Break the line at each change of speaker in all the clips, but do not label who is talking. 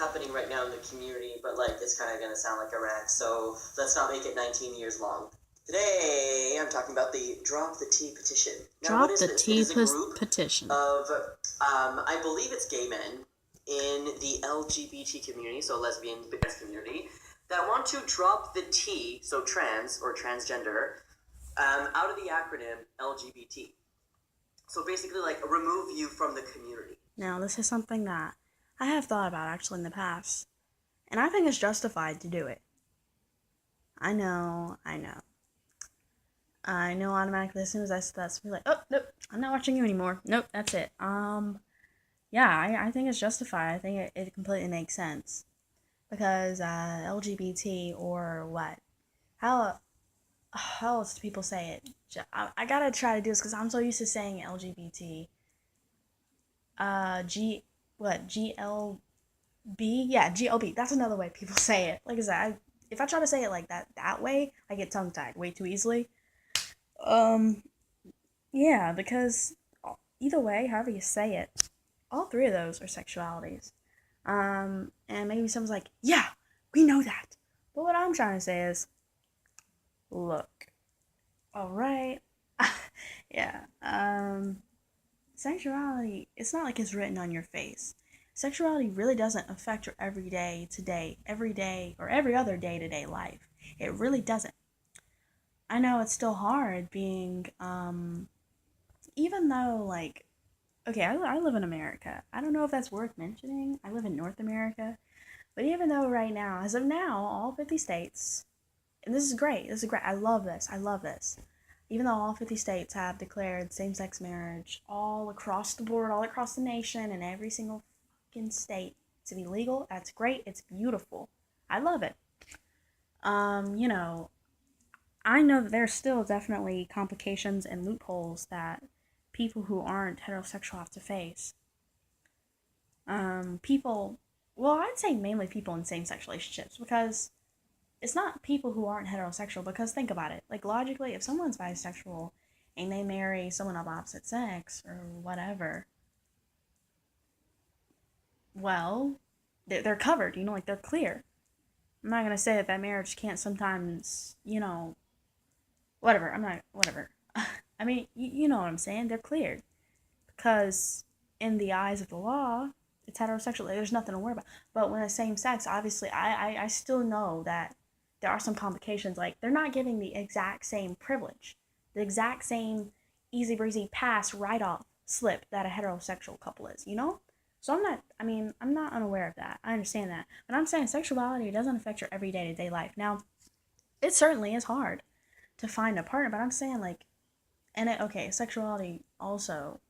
happening right now in the community, but like it's kind of going to sound like Iraq, so let's not make it 19 years long. Today, I'm talking about the Drop the T petition. Now, what is this? It is a group
petition
of, I believe it's gay men in the LGBT community, so lesbian community, that want to drop the T, so trans or transgender, out of the acronym LGBT. So basically, like, remove you from the community.
Now, this is something that I have thought about actually in the past, and I think it's justified to do it. I know automatically as soon as I said that, like, oh, nope, I'm not watching you anymore. Nope, that's it. Yeah, I think it's justified. I think it completely makes sense. Because, LGBT or what? How else do people say it? I gotta try to do this because I'm so used to saying LGBT. GLB? Yeah, GLB. That's another way people say it. Like I said, if I try to say it like that way, I get tongue tied way too easily. Yeah, because either way, however you say it, all three of those are sexualities. And maybe someone's like, yeah, we know that. But what I'm trying to say is, look, alright, yeah, sexuality, it's not like it's written on your face. Sexuality really doesn't affect your every day, or every other day-to-day life. It really doesn't. I know it's still hard being, even though, like, okay, I live in America. I don't know if that's worth mentioning. I live in North America. But even though right now, as of now, all 50 states, and this is great, I love this. Even though all 50 states have declared same sex marriage all across the board, all across the nation, and every single fucking state to be legal, that's great, it's beautiful. I love it. You know, I know that there's still definitely complications and loopholes that people who aren't heterosexual have to face. People, well, I'd say mainly people in same-sex relationships because it's not people who aren't heterosexual. Because think about it, like logically, if someone's bisexual and they marry someone of opposite sex or whatever, well, they're covered. You know, like they're clear. I'm not gonna say that marriage can't sometimes, whatever. I'm not whatever. I mean, you know what I'm saying? They're cleared because in the eyes of the law, it's heterosexual. Like, there's nothing to worry about. But when it's same sex, obviously, I still know that there are some complications. Like, they're not giving the exact same privilege, the exact same easy breezy pass right off slip that a heterosexual couple is, you know? So I'm not unaware of that. I understand that. But I'm saying sexuality doesn't affect your everyday to day life. Now, it certainly is hard to find a partner, but I'm saying, like, okay, sexuality also,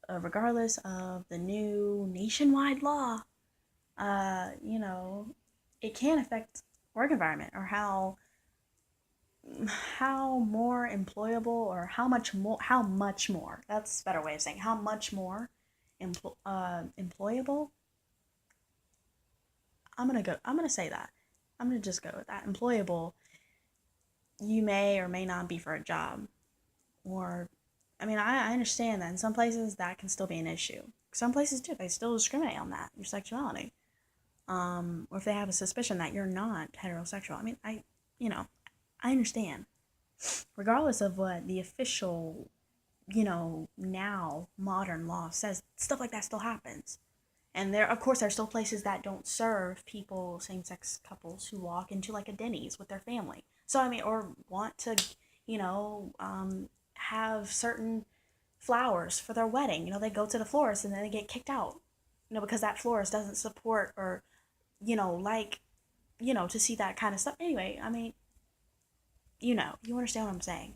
regardless of the new nationwide law, you know, it can affect work environment or how more employable or how much more, that's a better way of saying how much more employable. I'm gonna say that. I'm gonna just go with that. Employable you may or may not be for a job. Or I mean, I understand that in some places that can still be an issue. Some places do, they still discriminate on that, your sexuality. Or if they have a suspicion that you're not heterosexual. I mean, I understand. Regardless of what the official, now modern law says, stuff like that still happens. And of course, there are still places that don't serve people, same-sex couples, who walk into like a Denny's with their family. So I mean, or want to, have certain flowers for their wedding. They go to the florist and then they get kicked out. Because that florist doesn't support or, like, to see that kind of stuff. Anyway, I mean, you understand what I'm saying.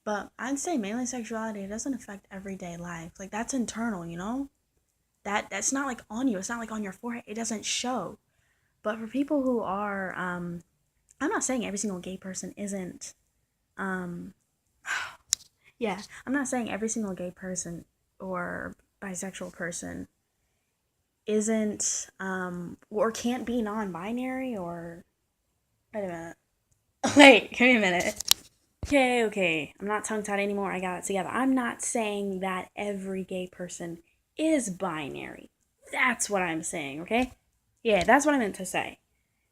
But I'd say mainly sexuality, it doesn't affect everyday life. Like, that's internal, That's not like on you. It's not like on your forehead. It doesn't show. But for people who are, I'm not saying every single gay person isn't, yeah, I'm not saying every single gay person or bisexual person isn't, or can't be non-binary or, wait a minute. Wait, give me a minute. Okay, I'm not tongue-tied anymore. I got it together. I'm not saying that every gay person is binary. That's what I'm saying, okay? Yeah, that's what I meant to say.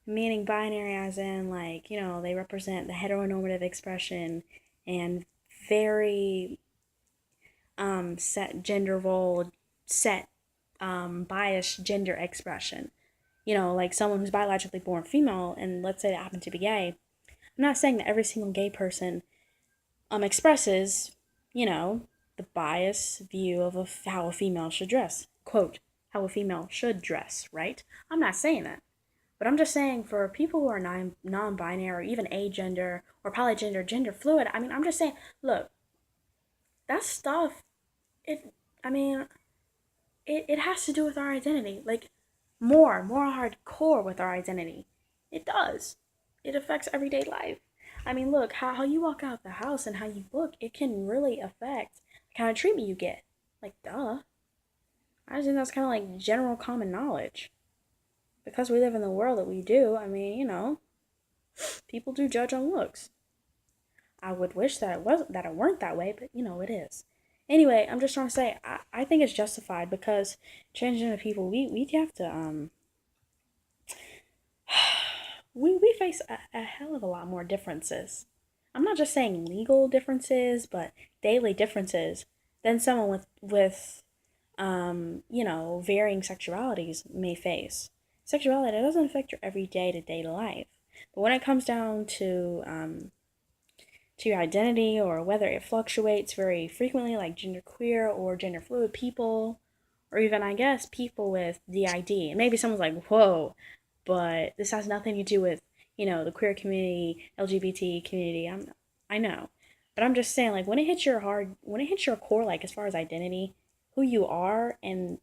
Meaning binary as in, like, they represent the heteronormative expression and very set gender role, set biased gender expression. Like someone who's biologically born female, and let's say they happen to be gay. I'm not saying that every single gay person expresses, you know, the biased view of how a female should dress. Quote, how a female should dress, right? I'm not saying that. But I'm just saying for people who are non binary or even agender or polygender, gender fluid, I mean, I'm just saying, look, that stuff, it, I mean, it has to do with our identity. Like, more hardcore with our identity. It does. It affects everyday life. I mean, look, how you walk out the house and how you look, it can really affect the kind of treatment you get. Like, duh. I just think that's kind of like general common knowledge. Because we live in the world that we do, I mean, people do judge on looks. I would wish that it weren't that way, but it is. Anyway, I'm just trying to say I think it's justified because transgender people we have to we face a hell of a lot more differences. I'm not just saying legal differences, but daily differences than someone with varying sexualities may face. Sexuality doesn't affect your everyday to day life, but when it comes down to your identity or whether it fluctuates very frequently, like genderqueer or gender fluid people, or even, I guess, people with DID. And maybe someone's like, whoa, but this has nothing to do with, the queer community, LGBT community. I know. But I'm just saying, like, when it hits your core, like, as far as identity, who you are, and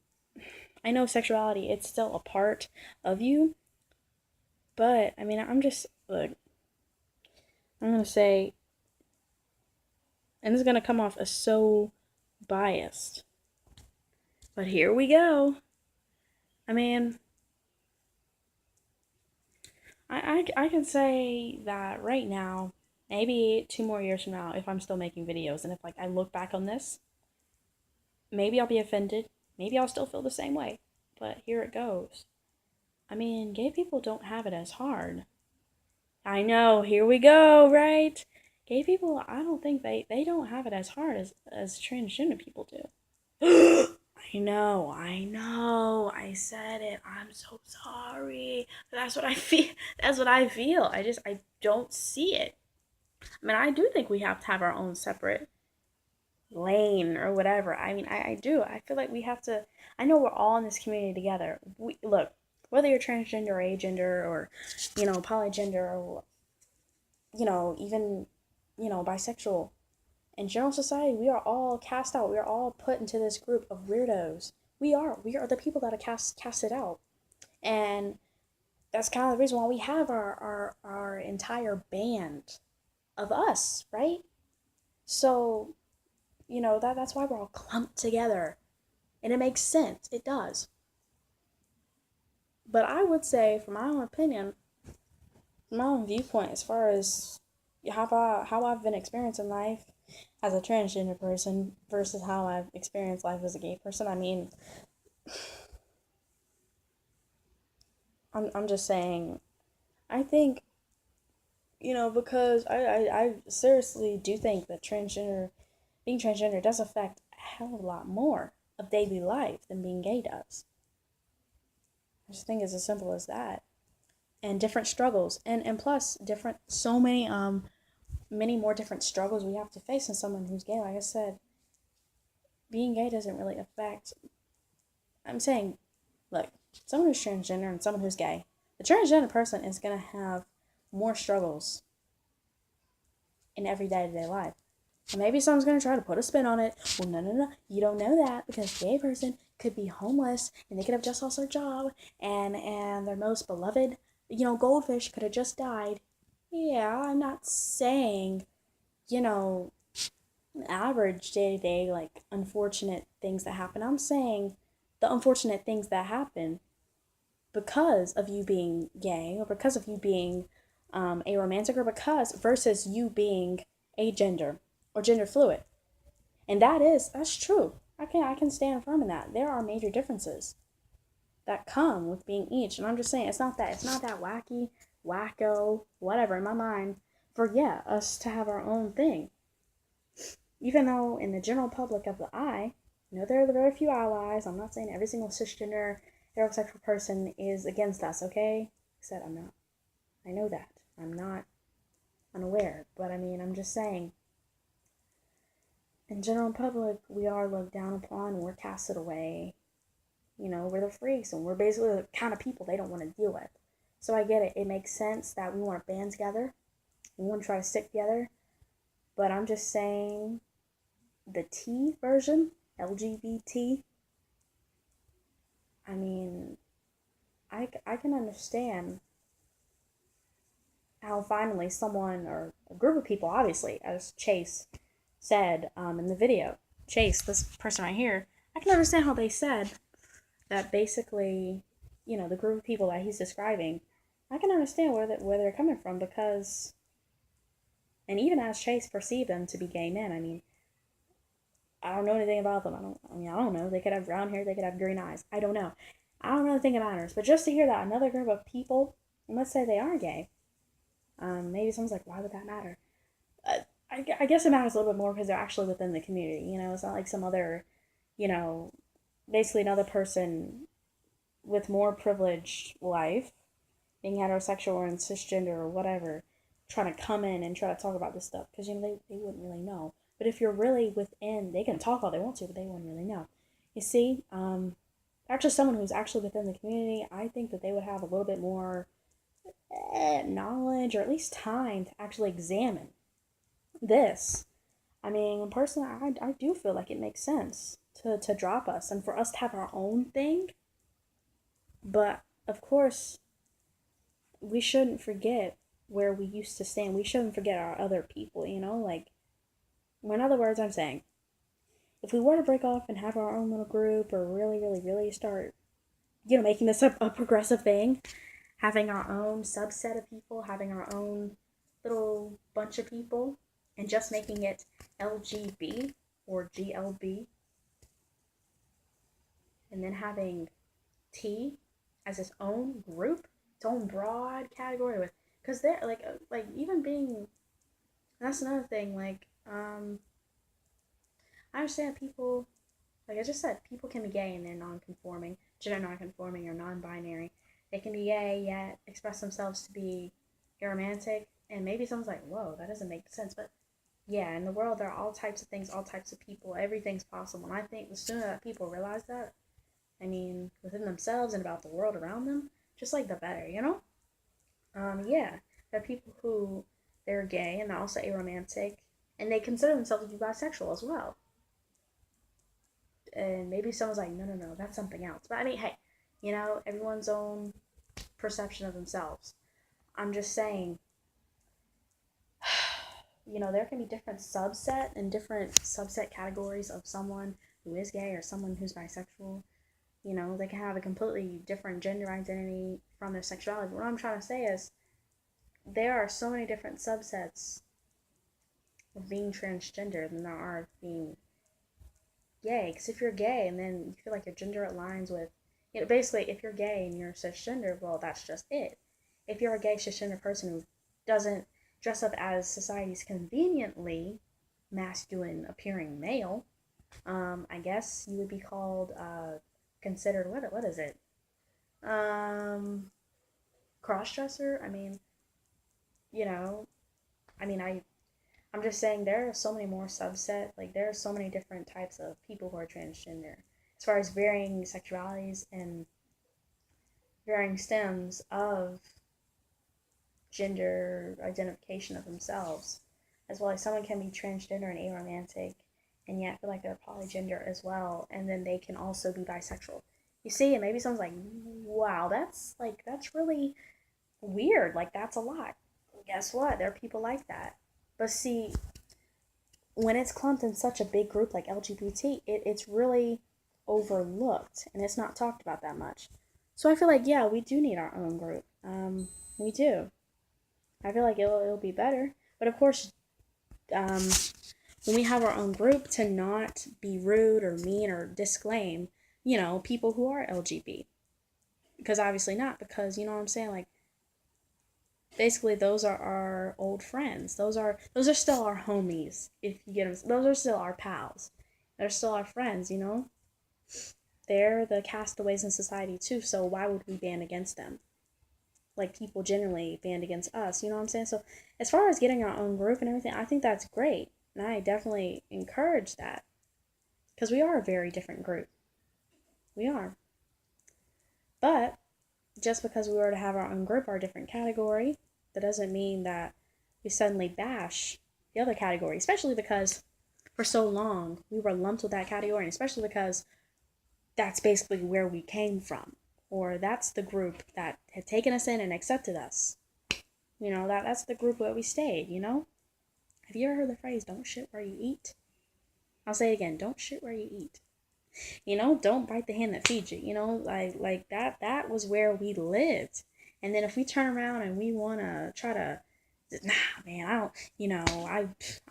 I know sexuality, it's still a part of you, but, I mean, look, I'm going to say, and this is going to come off as so biased. But here we go. I mean, I can say that right now, maybe 2 more years from now, if I'm still making videos and if like I look back on this, maybe I'll be offended. Maybe I'll still feel the same way. But here it goes. I mean, gay people don't have it as hard. I know, here we go, right? Gay people, I don't think they don't have it as hard as transgender people do. I know. I said it. I'm so sorry. That's what I feel. That's what I feel. I don't see it. I mean, I do think we have to have our own separate lane or whatever. I mean, I do. I feel like we have to. I know we're all in this community together. Look, whether you're transgender or agender or, polygender or, even, bisexual. In general society, we are all cast out. We are all put into this group of weirdos. We are the people that are casted out. And that's kind of the reason why we have our entire band of us, right? So, that's why we're all clumped together. And it makes sense. It does. But I would say, from my own opinion, my own viewpoint, as far as how I've been experiencing life as a transgender person versus how I've experienced life as a gay person, I mean, I'm just saying, I think, because I seriously do think that being transgender does affect a hell of a lot more of daily life than being gay does. I just think it's as simple as that. And different struggles, and plus different, so many more different struggles we have to face in someone who's gay. Like I said, being gay doesn't really affect. I'm saying, look, someone who's transgender and someone who's gay, the transgender person is gonna have more struggles in every day-to-day life. And maybe someone's gonna try to put a spin on it. Well, no, no, no, you don't know that because the gay person could be homeless and they could have just lost their job and their most beloved, goldfish could have just died. Yeah, I'm not saying, you know, average day to day, like unfortunate things that happen. I'm saying the unfortunate things that happen because of you being gay or because of you being a romantic or because versus you being agender or gender fluid. And that's true. I can stand firm in that. There are major differences. that come with being each. And I'm just saying, it's not that wacky, wacko, whatever in my mind for, yeah, us to have our own thing. Even though in the general public of the eye, there are very few allies. I'm not saying every single cisgender heterosexual person is against us, okay? I said I'm not. I know that. I'm not unaware. But I mean, I'm just saying, in general public, we are looked down upon, we're casted away. We're the freaks, and we're basically the kind of people they don't want to deal with. So I get it. It makes sense that we want to band together. We want to try to stick together. But I'm just saying, the T version, LGBT, I mean, I can understand how finally someone, or a group of people, obviously, as Chase said in the video, Chase, this person right here, I can understand how they said that basically, the group of people that he's describing, I can understand where they're coming from, because, and even as Chase perceived them to be gay men, I mean, I don't know anything about them. I don't know. They could have brown hair, they could have green eyes. I don't know. I don't really think it matters. But just to hear that another group of people, and let's say they are gay, maybe someone's like, why would that matter? I guess it matters a little bit more because they're actually within the community. It's not like some other, you know, basically another person with more privileged life, being heterosexual or cisgender or whatever, trying to come in and try to talk about this stuff, because they wouldn't really know. But if you're really within, they can talk all they want to, but they wouldn't really know. You see, actually someone who's actually within the community, I think that they would have a little bit more knowledge, or at least time to actually examine this. I mean, personally, I do feel like it makes sense to drop us and for us to have our own thing. But of course, we shouldn't forget where we used to stand. We shouldn't forget our other people, like, in other words, I'm saying, if we were to break off and have our own little group, or really, really, really start, making this a progressive thing, having our own subset of people, having our own little bunch of people, and just making it LGB or GLB, and then having T as its own group, its own broad category, with, because they're like even being, that's another thing, like, I understand people, like I just said, people can be gay and they're non-conforming, gender non-conforming, or non-binary. They can be gay yet express themselves to be aromantic, and maybe someone's like, whoa, that doesn't make sense, but yeah, in the world there are all types of things, all types of people, everything's possible, and I think the sooner that people realize that, I mean, within themselves and about the world around them, just like the better. Yeah, there are people who, they're gay and they're also aromantic, and they consider themselves to be bisexual as well. And maybe someone's like, no, no, no, that's something else. But I mean, hey, everyone's own perception of themselves. I'm just saying, there can be different subset categories of someone who is gay or someone who's bisexual. They can have a completely different gender identity from their sexuality. What I'm trying to say is, there are so many different subsets of being transgender than there are of being gay. Because if you're gay and then you feel like your gender aligns with, basically, if you're gay and you're cisgender, well, that's just it. If you're a gay cisgender person who doesn't dress up as society's conveniently masculine appearing male, I guess you would be called, considered, what is it? Cross-dresser? I mean, you know, I'm just saying, there are so many more subset, like, there are so many different types of people who are transgender, as far as varying sexualities and varying stems of gender identification of themselves, as well as someone can be transgender and aromantic, and yet feel like they're polygender as well, and then they can also be bisexual. You see, and maybe someone's like, wow, that's really weird, like, that's a lot. Guess what? There are people like that. But see, when it's clumped in such a big group like LGBT, it's really overlooked and it's not talked about that much. So I feel like, yeah, we do need our own group. We do. I feel like it'll be better. But of course, um, when we have our own group, to not be rude or mean or disclaim, people who are LGBT. Because obviously not, because you know what I'm saying, like, basically those are our old friends. Those are still our homies, if you get them. Those are still our pals. They're still our friends, you know? They're the castaways in society too, so why would we band against them? Like people generally band against us, you know what I'm saying? So as far as getting our own group and everything, I think that's great. And I definitely encourage that. Because we are a very different group. We are. But just because we were to have our own group, our different category, that doesn't mean that we suddenly bash the other category, especially because for so long we were lumped with that category, and especially because that's basically where we came from, or that's the group that had taken us in and accepted us. You know, that's the group where we stayed, you know? Have you ever heard the phrase, don't shit where you eat? I'll say it again, don't shit where you eat. You know, don't bite the hand that feeds you. You know, like that was where we lived. And then if we turn around and we want to try to, nah, man, I don't, you know,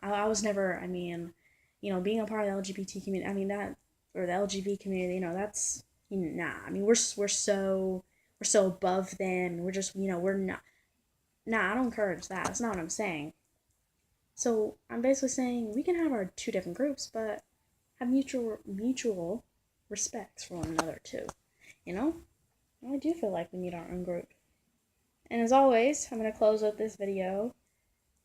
I was never, I mean, you know, being a part of the LGBT community, I mean that, or the LGBT community, you know, that's, you know, nah, I mean we're so above them. We're just, you know, we're not. Nah, I don't encourage that. That's not what I'm saying. So I'm basically saying we can have our two different groups, but have mutual respects for one another too. You know? I do feel like we need our own group. And as always, I'm gonna close with this video.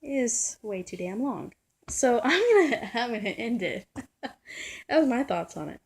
It is way too damn long. So I'm gonna end it. That was my thoughts on it.